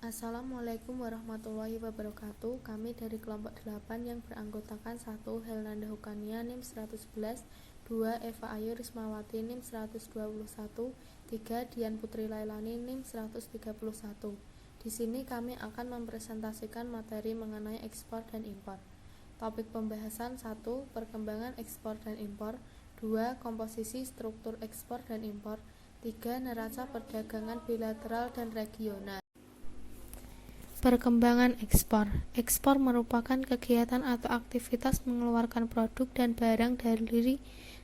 Assalamualaikum warahmatullahi wabarakatuh. Kami dari kelompok 8 yang beranggotakan 1. Helnanda Hukania NIM 111, 2. Eva Ayu Rismawati NIM 121, 3. Dian Putri Lailani NIM 131. Di sini kami akan mempresentasikan materi mengenai ekspor dan impor. Topik pembahasan 1. Perkembangan ekspor dan impor, 2. Komposisi struktur ekspor dan impor, 3. Neraca perdagangan bilateral dan regional. Perkembangan ekspor. Ekspor merupakan kegiatan atau aktivitas mengeluarkan produk dan barang dari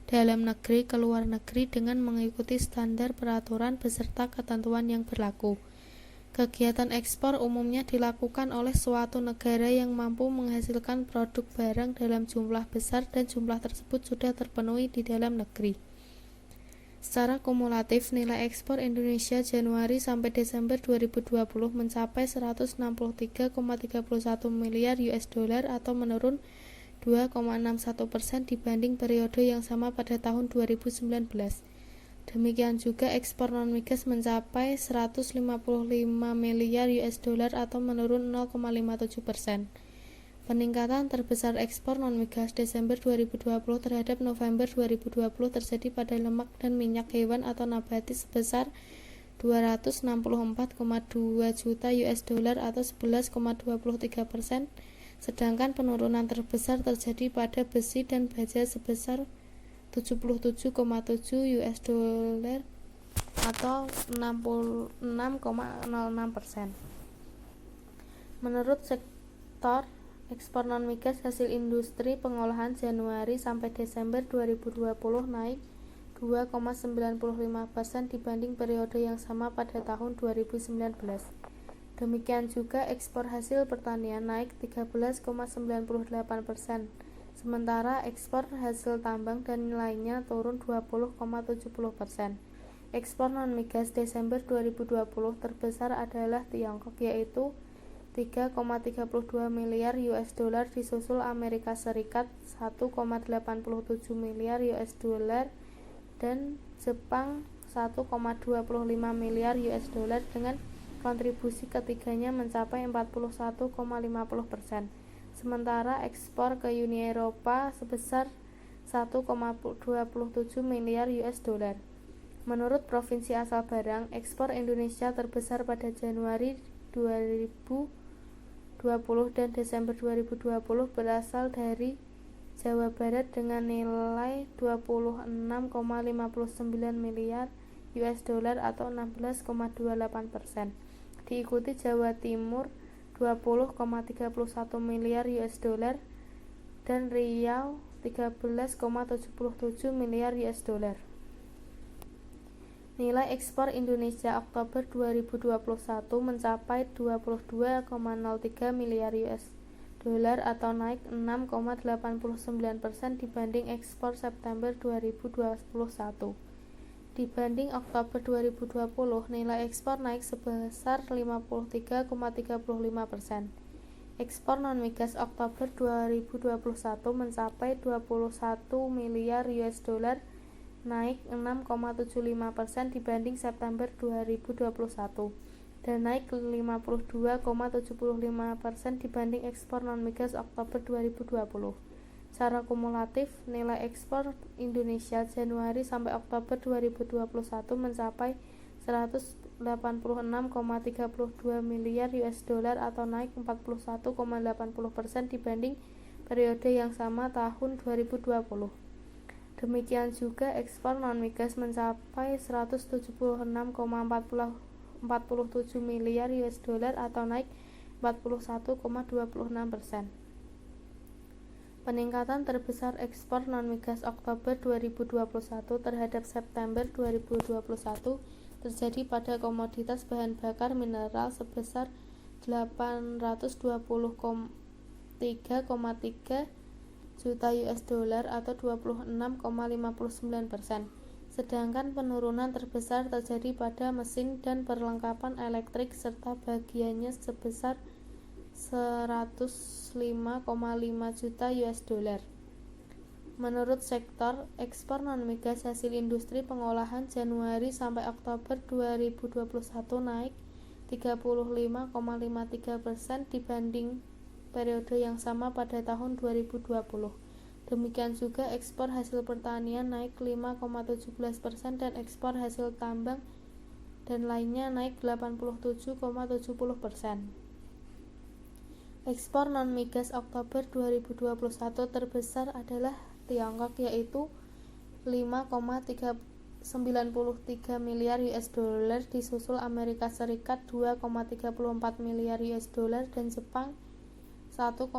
dalam negeri ke luar negeri dengan mengikuti standar peraturan beserta ketentuan yang berlaku. Kegiatan ekspor umumnya dilakukan oleh suatu negara yang mampu menghasilkan produk barang dalam jumlah besar dan jumlah tersebut sudah terpenuhi di dalam negeri. Secara kumulatif, nilai ekspor Indonesia Januari sampai Desember 2020 mencapai 163,31 miliar US dollar atau menurun 2,61% dibanding periode yang sama pada tahun 2019. Demikian juga ekspor non-migas mencapai 155 miliar US dollar atau menurun 0,57%. Peningkatan terbesar ekspor non-migas Desember 2020 terhadap November 2020 terjadi pada lemak dan minyak hewan atau nabati sebesar 264,2 juta US dollar atau 11,23%, sedangkan penurunan terbesar terjadi pada besi dan baja sebesar 77,7 US dollar atau 66,06%. Menurut sektor ekspor non-migas hasil industri pengolahan Januari sampai Desember 2020 naik 2,95% dibanding periode yang sama pada tahun 2019. Demikian juga ekspor hasil pertanian naik 13,98%, sementara ekspor hasil tambang dan lainnya turun 20,70%. Ekspor non-migas Desember 2020 terbesar adalah Tiongkok, yaitu 3,32 miliar US dollar, disusul Amerika Serikat 1,87 miliar US dollar dan Jepang 1,25 miliar US dollar dengan kontribusi ketiganya mencapai 41,50%. Sementara ekspor ke Uni Eropa sebesar 1,27 miliar US dollar. Menurut provinsi asal barang, ekspor Indonesia terbesar pada Januari 2020 dan Desember 2020 berasal dari Jawa Barat dengan nilai 26,59 miliar US dollar atau 16,28%. Diikuti Jawa Timur 20,31 miliar US dollar dan Riau 13,77 miliar US dollar. Nilai ekspor Indonesia Oktober 2021 mencapai 22,03 miliar US dollar atau naik 6,89% dibanding ekspor September 2021. Dibanding Oktober 2020, nilai ekspor naik sebesar 53,35%. Ekspor non-migas Oktober 2021 mencapai 21 miliar US dollar, naik 6,75% dibanding September 2021 dan naik 52,75% dibanding ekspor non-migas Oktober 2020. Secara kumulatif, nilai ekspor Indonesia Januari sampai Oktober 2021 mencapai 186,32 miliar US dollar atau naik 41,80% dibanding periode yang sama tahun 2020. Demikian juga ekspor non-migas mencapai 176,47 miliar US dollar atau naik 41,26%. Peningkatan terbesar ekspor non-migas Oktober 2021 terhadap September 2021 terjadi pada komoditas bahan bakar mineral sebesar 820,3 juta US dollar atau 26,59%. Sedangkan penurunan terbesar terjadi pada mesin dan perlengkapan elektrik serta bagiannya sebesar 105,5 juta US dollar. Menurut sektor ekspor non-migas hasil industri pengolahan Januari sampai Oktober 2021 naik 35,53% dibanding periode yang sama pada tahun 2020. Demikian juga ekspor hasil pertanian naik 5,17% dan ekspor hasil tambang dan lainnya naik 87,70%. Ekspor non-migas Oktober 2021 terbesar adalah Tiongkok, yaitu 5,93 miliar US dollar, disusul Amerika Serikat 2,34 miliar US dollar dan Jepang 1,41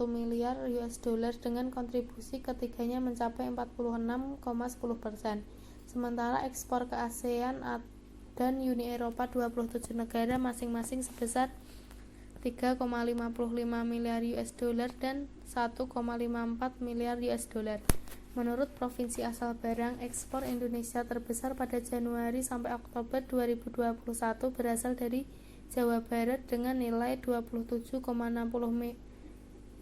miliar US dollar dengan kontribusi ketiganya mencapai 46,10%. Sementara ekspor ke ASEAN dan Uni Eropa 27 negara masing-masing sebesar 3,55 miliar US dollar dan 1,54 miliar US dollar. Menurut provinsi asal barang, ekspor Indonesia terbesar pada Januari sampai Oktober 2021 berasal dari Jawa Barat dengan nilai 27,60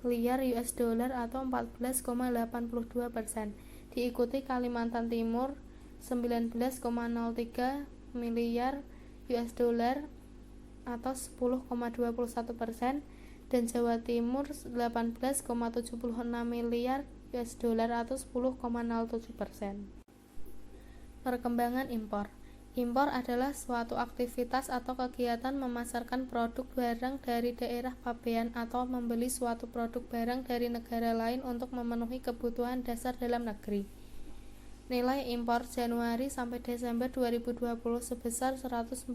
miliar US dollar atau 14,82%. Diikuti Kalimantan Timur 19,03 miliar US dollar atau 10,21% dan Jawa Timur 18,76 miliar US dollar atau 10,07%. Perkembangan impor. Impor adalah suatu aktivitas atau kegiatan memasarkan produk barang dari daerah pabean atau membeli suatu produk barang dari negara lain untuk memenuhi kebutuhan dasar dalam negeri. Nilai impor Januari sampai Desember 2020 sebesar 141,6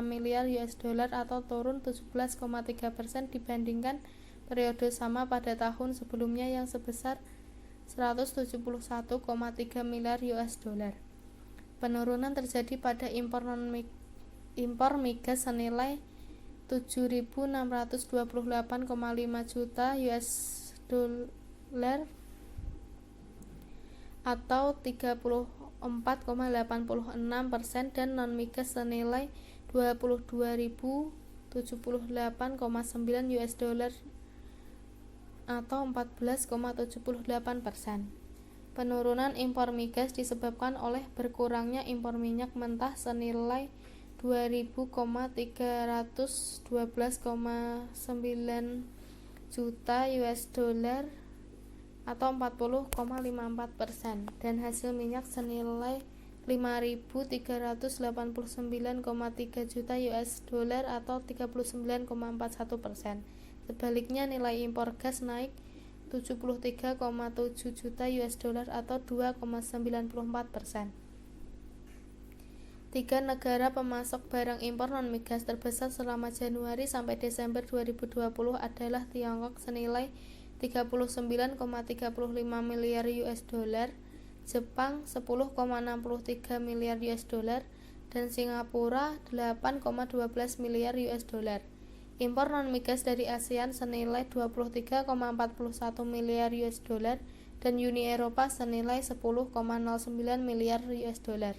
miliar US dollar atau turun 17,3% dibandingkan periode sama pada tahun sebelumnya yang sebesar 171,3 miliar US dollar. Penurunan terjadi pada impor migas senilai 7.628,5 juta US dollar atau 34,86% dan non migas senilai 22.078,9 US dollar atau 14,78%. Penurunan impor migas disebabkan oleh berkurangnya impor minyak mentah senilai 2.312,9 juta US dollar atau 40,54% dan hasil minyak senilai 5.389,3 juta US dollar atau 39,41%. Sebaliknya nilai impor gas naik 73,7 juta US dollar atau 2,94%. Tiga negara pemasok barang impor non-migas terbesar selama Januari sampai Desember 2020 adalah Tiongkok senilai 39,35 miliar US dollar, Jepang 10,63 miliar US dollar, dan Singapura 8,12 miliar US dollar. Impor non-migas dari ASEAN senilai 23,41 miliar US dollar dan Uni Eropa senilai 10,09 miliar US dollar.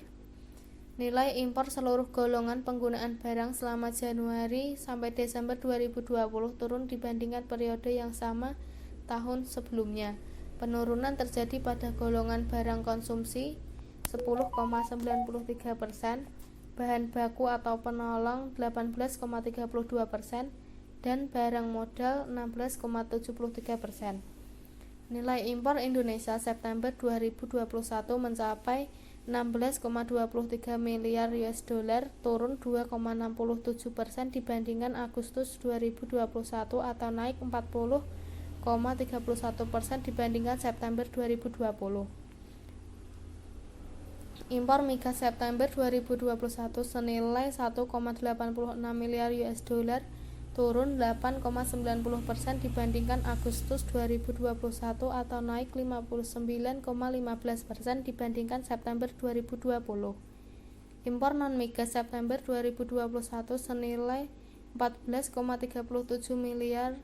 Nilai impor seluruh golongan penggunaan barang selama Januari sampai Desember 2020 turun dibandingkan periode yang sama tahun sebelumnya. Penurunan terjadi pada golongan barang konsumsi 10,93%, bahan baku atau penolong 18,32% dan barang modal 16,73%. Nilai impor Indonesia September 2021 mencapai 16,23 miliar US dollar, turun 2,67% dibandingkan Agustus 2021 atau naik 40,31% dibandingkan September 2020. Impor migas September 2021 senilai 1,86 miliar US dollar, turun 8,90% dibandingkan Agustus 2021 atau naik 59,15% dibandingkan September 2020. Impor non-migas September 2021 senilai 14,37 miliar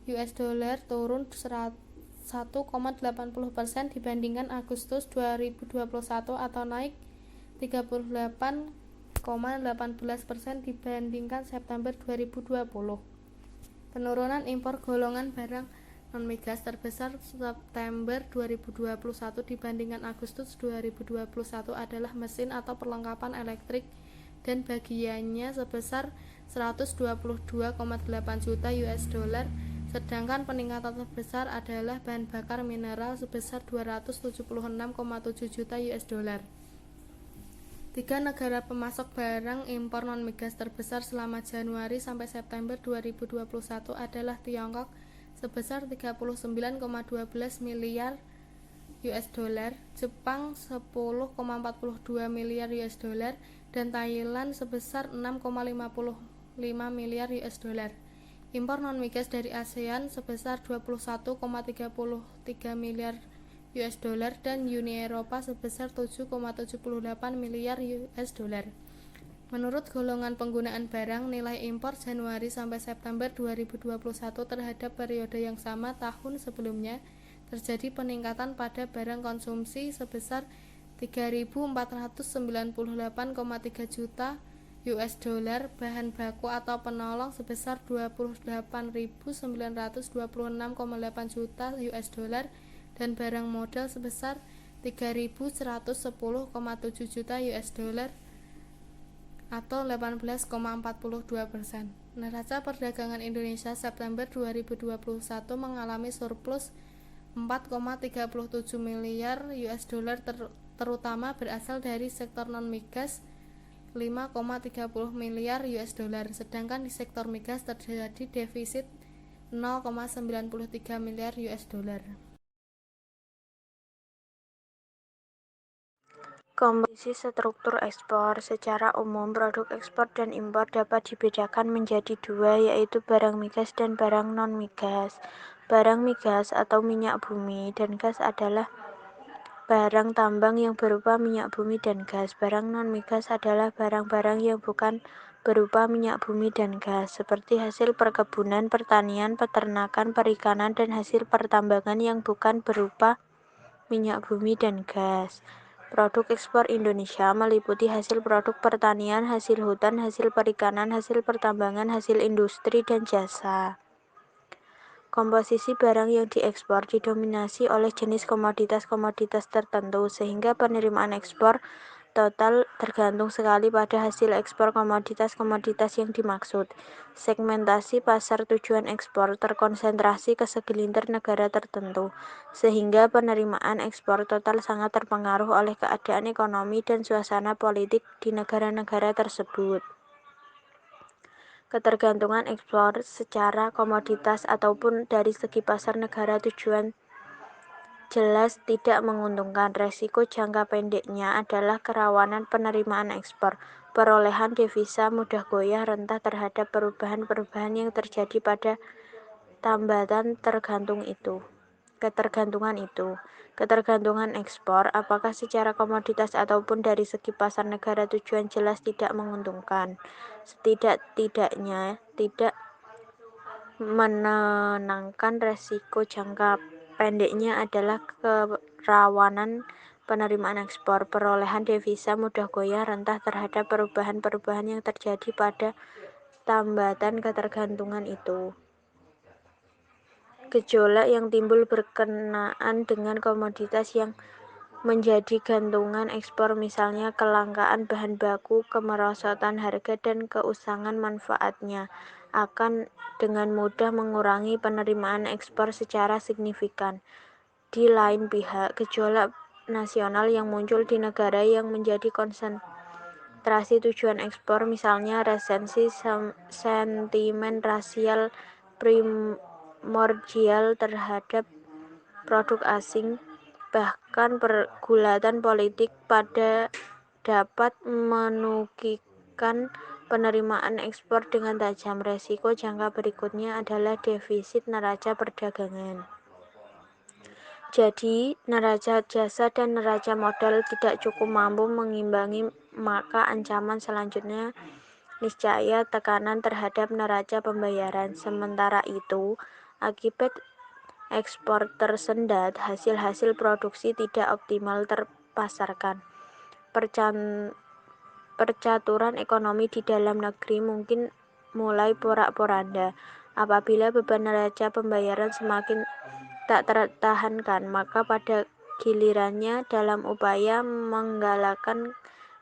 US dollar, turun 1,80% dibandingkan Agustus 2021 atau naik 38,18% dibandingkan September 2020. Penurunan impor golongan barang non-migas terbesar September 2021 dibandingkan Agustus 2021 adalah mesin atau perlengkapan elektrik dan bagiannya sebesar 122,8 juta US dollar, sedangkan peningkatan terbesar adalah bahan bakar mineral sebesar 276,7 juta US dollar. Tiga negara pemasok barang impor non-migas terbesar selama Januari sampai September 2021 adalah Tiongkok sebesar 39,12 miliar US dollar, Jepang 10,42 miliar US dollar, dan Thailand sebesar 6,55 miliar US dollar. Impor non-migas dari ASEAN sebesar 21,33 miliar US dollar dan Uni Eropa sebesar 7,78 miliar US dollar. Menurut golongan penggunaan barang, nilai impor Januari sampai September 2021 terhadap periode yang sama tahun sebelumnya terjadi peningkatan pada barang konsumsi sebesar 3.498,3 juta US dollar, bahan baku atau penolong sebesar 28.926,8 juta US dollar, dan barang modal sebesar 3.110,7 juta US dollar atau 18,42%. Neraca perdagangan Indonesia September 2021 mengalami surplus 4,37 miliar US dollar terutama berasal dari sektor non-migas 5,30 miliar US dollar, sedangkan di sektor migas terjadi defisit 0,93 miliar US dollar. Komposisi struktur ekspor. Secara umum, produk ekspor dan impor dapat dibedakan menjadi dua, yaitu barang migas dan barang non-migas. Barang migas atau minyak bumi dan gas adalah barang tambang yang berupa minyak bumi dan gas. Barang non-migas adalah barang-barang yang bukan berupa minyak bumi dan gas, seperti hasil perkebunan, pertanian, peternakan, perikanan, dan hasil pertambangan yang bukan berupa minyak bumi dan gas. Produk ekspor Indonesia meliputi hasil produk pertanian, hasil hutan, hasil perikanan, hasil pertambangan, hasil industri, dan jasa. Komposisi barang yang diekspor didominasi oleh jenis komoditas-komoditas tertentu, sehingga penerimaan ekspor total tergantung sekali pada hasil ekspor komoditas-komoditas yang dimaksud. Segmentasi pasar tujuan ekspor terkonsentrasi ke segelintir negara tertentu, sehingga penerimaan ekspor total sangat terpengaruh oleh keadaan ekonomi dan suasana politik di negara-negara tersebut. Ketergantungan ekspor secara komoditas ataupun dari segi pasar negara tujuan jelas tidak menguntungkan. Resiko jangka pendeknya adalah kerawanan penerimaan ekspor. Perolehan devisa mudah goyah rentah terhadap perubahan-perubahan yang terjadi pada tambatan ketergantungan itu. Ketergantungan ekspor, apakah secara komoditas ataupun dari segi pasar negara tujuan jelas tidak menguntungkan. Setidak-tidaknya tidak menenangkan. Resiko jangka pendeknya adalah kerawanan penerimaan ekspor. Perolehan devisa mudah goyah rentah terhadap perubahan-perubahan yang terjadi pada tambatan ketergantungan itu. Gejolak yang timbul berkenaan dengan komoditas yang menjadi gantungan ekspor, misalnya kelangkaan bahan baku, kemerosotan harga, dan keusangan manfaatnya, akan dengan mudah mengurangi penerimaan ekspor secara signifikan. Di lain pihak, gejolak nasional yang muncul di negara yang menjadi konsentrasi tujuan ekspor, misalnya resensi sentimen rasial primordial terhadap produk asing, bahkan pergulatan politik dapat menukikan penerimaan ekspor dengan tajam. Resiko jangka berikutnya adalah defisit neraca perdagangan. Jadi, neraca jasa dan neraca modal tidak cukup mampu mengimbangi, maka ancaman selanjutnya niscaya tekanan terhadap neraca pembayaran. Sementara itu, akibat ekspor tersendat, hasil-hasil produksi tidak optimal terpasarkan. Percaturan ekonomi di dalam negeri mungkin mulai porak-poranda. Apabila beban neraca pembayaran semakin tak tertahankan, maka pada gilirannya dalam upaya menggalakkan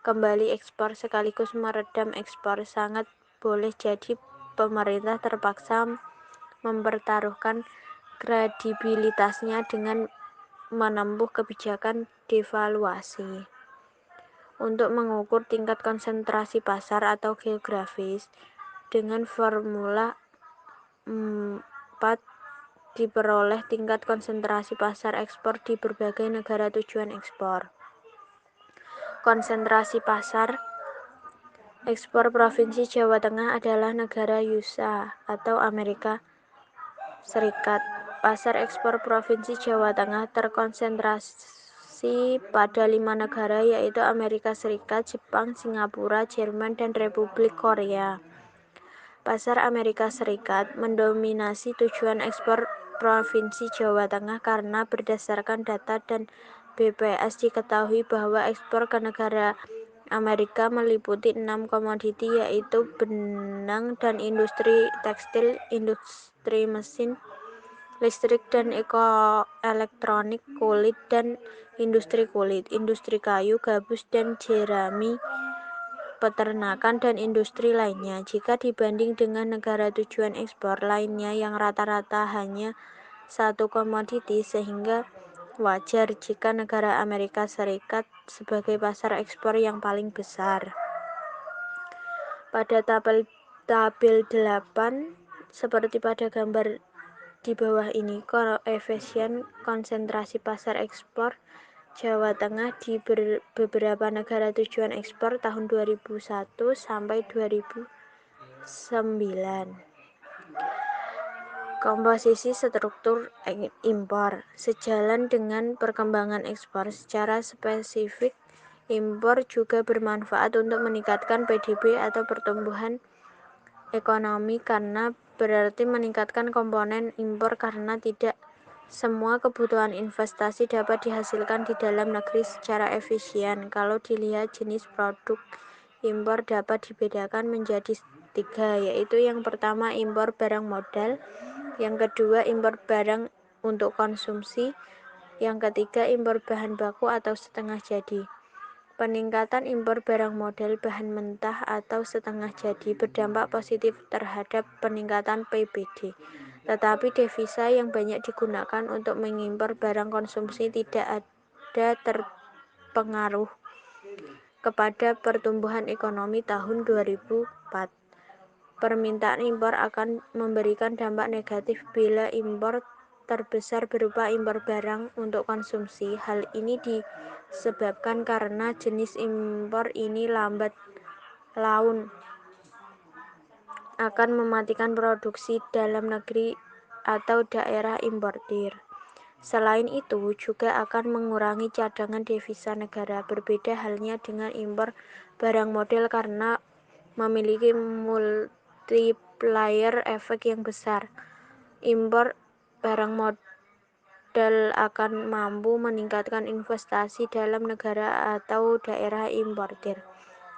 kembali ekspor sekaligus meredam ekspor. Sangat boleh jadi pemerintah terpaksa mempertaruhkan kredibilitasnya dengan menempuh kebijakan devaluasi. Untuk mengukur tingkat konsentrasi pasar atau geografis, dengan formula 4 diperoleh tingkat konsentrasi pasar ekspor di berbagai negara tujuan ekspor. Konsentrasi pasar ekspor Provinsi Jawa Tengah adalah negara USA atau Amerika Serikat. Pasar ekspor Provinsi Jawa Tengah terkonsentrasi pada 5 negara, yaitu Amerika Serikat, Jepang, Singapura, Jerman, dan Republik Korea. Pasar Amerika Serikat mendominasi tujuan ekspor Provinsi Jawa Tengah karena berdasarkan data dan BPS diketahui bahwa ekspor ke negara Amerika meliputi 6 komoditi, yaitu benang dan industri tekstil, industri mesin listrik dan elektronik, kulit dan industri kulit, industri kayu, gabus dan jerami, peternakan, dan industri lainnya. Jika dibanding dengan negara tujuan ekspor lainnya yang rata-rata hanya satu komoditi, sehingga wajar jika negara Amerika Serikat sebagai pasar ekspor yang paling besar. Pada tabel 8, seperti pada gambar di bawah ini, koefisien konsentrasi pasar ekspor Jawa Tengah di beberapa negara tujuan ekspor tahun 2001 sampai 2009. Komposisi struktur impor. Sejalan dengan perkembangan ekspor, secara spesifik impor juga bermanfaat untuk meningkatkan PDB atau pertumbuhan ekonomi, karena berarti meningkatkan komponen impor karena tidak semua kebutuhan investasi dapat dihasilkan di dalam negeri secara efisien. Kalau dilihat jenis produk impor dapat dibedakan menjadi 3, yaitu yang pertama impor barang modal, yang kedua impor barang untuk konsumsi, yang ketiga impor bahan baku atau setengah jadi. Peningkatan impor barang modal bahan mentah atau setengah jadi berdampak positif terhadap peningkatan PBD. Tetapi devisa yang banyak digunakan untuk mengimpor barang konsumsi tidak ada terpengaruh kepada pertumbuhan ekonomi tahun 2004. Permintaan impor akan memberikan dampak negatif bila impor terbesar berupa impor barang untuk konsumsi. Hal ini disebabkan karena jenis impor ini lambat laun akan mematikan produksi dalam negeri atau daerah importir. Selain itu, juga akan mengurangi cadangan devisa negara. Berbeda halnya dengan impor barang modal karena memiliki multiplier efek yang besar. Impor barang modal akan mampu meningkatkan investasi dalam negara atau daerah importir.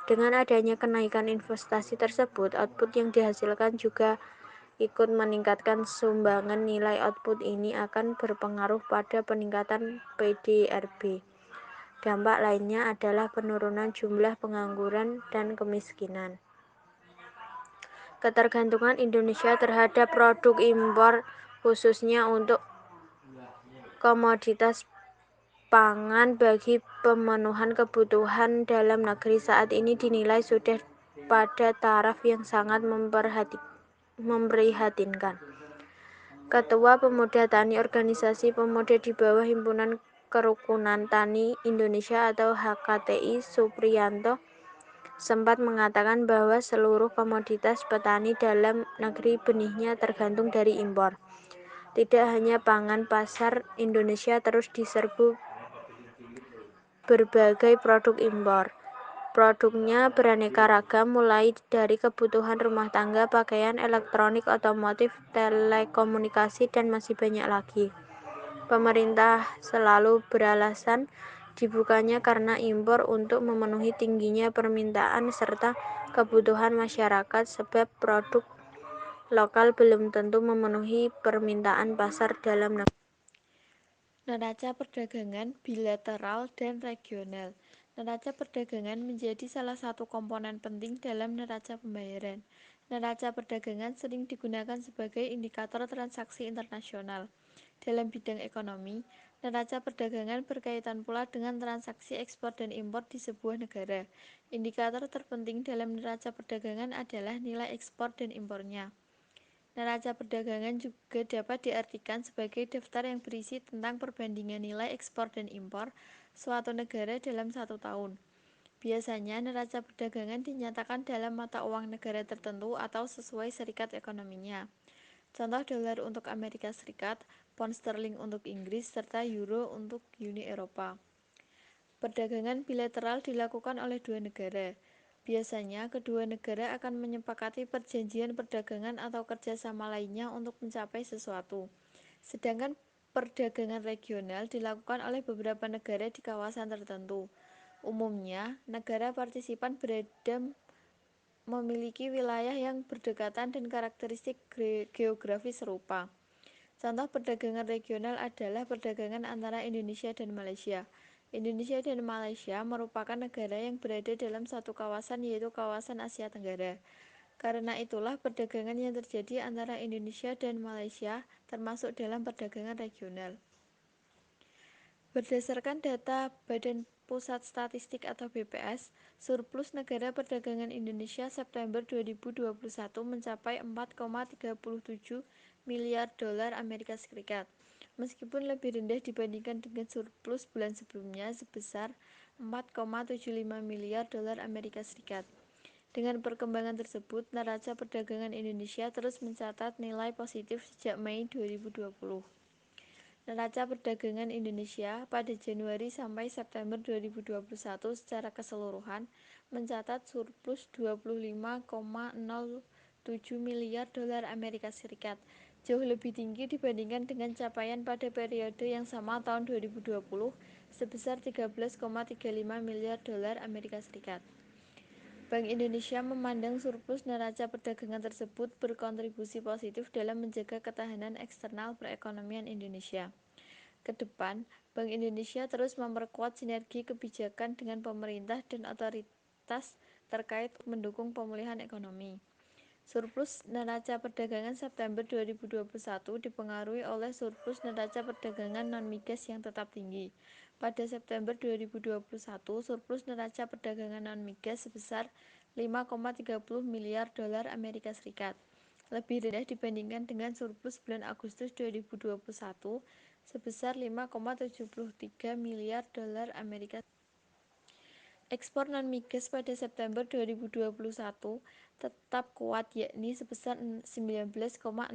Dengan adanya kenaikan investasi tersebut, output yang dihasilkan juga ikut meningkatkan. Sumbangan nilai output ini akan berpengaruh pada peningkatan PDRB. Dampak lainnya adalah penurunan jumlah pengangguran dan kemiskinan. Ketergantungan Indonesia terhadap produk impor, khususnya untuk komoditas pangan bagi pemenuhan kebutuhan dalam negeri saat ini dinilai sudah pada taraf yang sangat memprihatinkan. Ketua Pemuda Tani Organisasi Pemuda di bawah Himpunan Kerukunan Tani Indonesia atau HKTI, Supriyanto, sempat mengatakan bahwa seluruh komoditas petani dalam negeri benihnya tergantung dari impor. Tidak hanya pangan, pasar Indonesia terus diserbu berbagai produk impor. Produknya beraneka ragam, mulai dari kebutuhan rumah tangga, pakaian, elektronik, otomotif, telekomunikasi, dan masih banyak lagi. Pemerintah selalu beralasan dibukanya karena impor untuk memenuhi tingginya permintaan serta kebutuhan masyarakat, sebab produk lokal belum tentu memenuhi permintaan pasar dalam negeri. Neraca perdagangan bilateral dan regional. Neraca perdagangan menjadi salah satu komponen penting dalam neraca pembayaran. Neraca perdagangan sering digunakan sebagai indikator transaksi internasional. Dalam bidang ekonomi, neraca perdagangan berkaitan pula dengan transaksi ekspor dan impor di sebuah negara. Indikator terpenting dalam neraca perdagangan adalah nilai ekspor dan impornya. Neraca perdagangan juga dapat diartikan sebagai daftar yang berisi tentang perbandingan nilai ekspor dan impor suatu negara dalam satu tahun. Biasanya, neraca perdagangan dinyatakan dalam mata uang negara tertentu atau sesuai serikat ekonominya. Contoh dolar untuk Amerika Serikat, pound sterling untuk Inggris, serta euro untuk Uni Eropa. Perdagangan bilateral dilakukan oleh dua negara. Biasanya, kedua negara akan menyepakati perjanjian perdagangan atau kerjasama lainnya untuk mencapai sesuatu. Sedangkan perdagangan regional dilakukan oleh beberapa negara di kawasan tertentu. Umumnya, negara partisipan berada memiliki wilayah yang berdekatan dan karakteristik geografis serupa. Contoh perdagangan regional adalah perdagangan antara Indonesia dan Malaysia. Indonesia dan Malaysia merupakan negara yang berada dalam satu kawasan, yaitu kawasan Asia Tenggara. Karena itulah perdagangan yang terjadi antara Indonesia dan Malaysia termasuk dalam perdagangan regional. Berdasarkan data Badan Pusat Statistik atau BPS, surplus negara perdagangan Indonesia September 2021 mencapai 4,37 miliar dolar Amerika Serikat. Meskipun lebih rendah dibandingkan dengan surplus bulan sebelumnya sebesar 4,75 miliar dolar Amerika Serikat. Dengan perkembangan tersebut, neraca perdagangan Indonesia terus mencatat nilai positif sejak Mei 2020. Neraca perdagangan Indonesia pada Januari sampai September 2021 secara keseluruhan mencatat surplus 25,07 miliar dolar Amerika Serikat, jauh lebih tinggi dibandingkan dengan capaian pada periode yang sama tahun 2020 sebesar 13,35 miliar dolar Amerika Serikat. Bank Indonesia memandang surplus neraca perdagangan tersebut berkontribusi positif dalam menjaga ketahanan eksternal perekonomian Indonesia. Ke depan, Bank Indonesia terus memperkuat sinergi kebijakan dengan pemerintah dan otoritas terkait mendukung pemulihan ekonomi. Surplus neraca perdagangan September 2021 dipengaruhi oleh surplus neraca perdagangan non-migas yang tetap tinggi. Pada September 2021, surplus neraca perdagangan non-migas sebesar 5,30 miliar dolar Amerika Serikat, lebih rendah dibandingkan dengan surplus bulan Agustus 2021 sebesar 5,73 miliar dolar Amerika. Ekspor non-migas pada September 2021 tetap kuat, yakni sebesar 19,67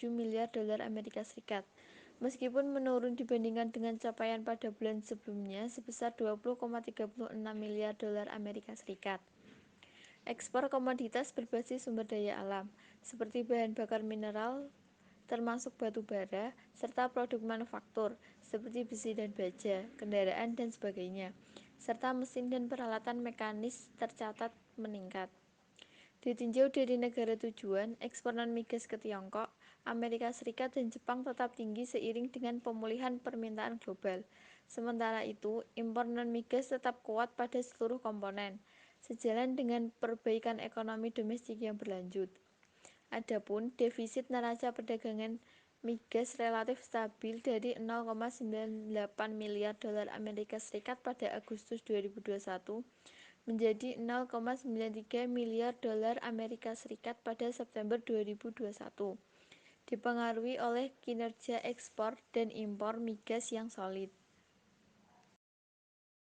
miliar dolar Amerika Serikat. Meskipun menurun dibandingkan dengan capaian pada bulan sebelumnya sebesar 20,36 miliar dolar Amerika Serikat. Ekspor komoditas berbasis sumber daya alam, seperti bahan bakar mineral, termasuk batu bara, serta produk manufaktur, seperti besi dan baja, kendaraan, dan sebagainya, serta mesin dan peralatan mekanis tercatat meningkat. Ditinjau dari negara tujuan, ekspor non-migas ke Tiongkok, Amerika Serikat, dan Jepang tetap tinggi seiring dengan pemulihan permintaan global. Sementara itu, impor non-migas tetap kuat pada seluruh komponen, sejalan dengan perbaikan ekonomi domestik yang berlanjut. Adapun defisit neraca perdagangan migas relatif stabil dari 0,98 miliar dolar Amerika Serikat pada Agustus 2021 menjadi 0,93 miliar dolar Amerika Serikat pada September 2021, dipengaruhi oleh kinerja ekspor dan impor migas yang solid.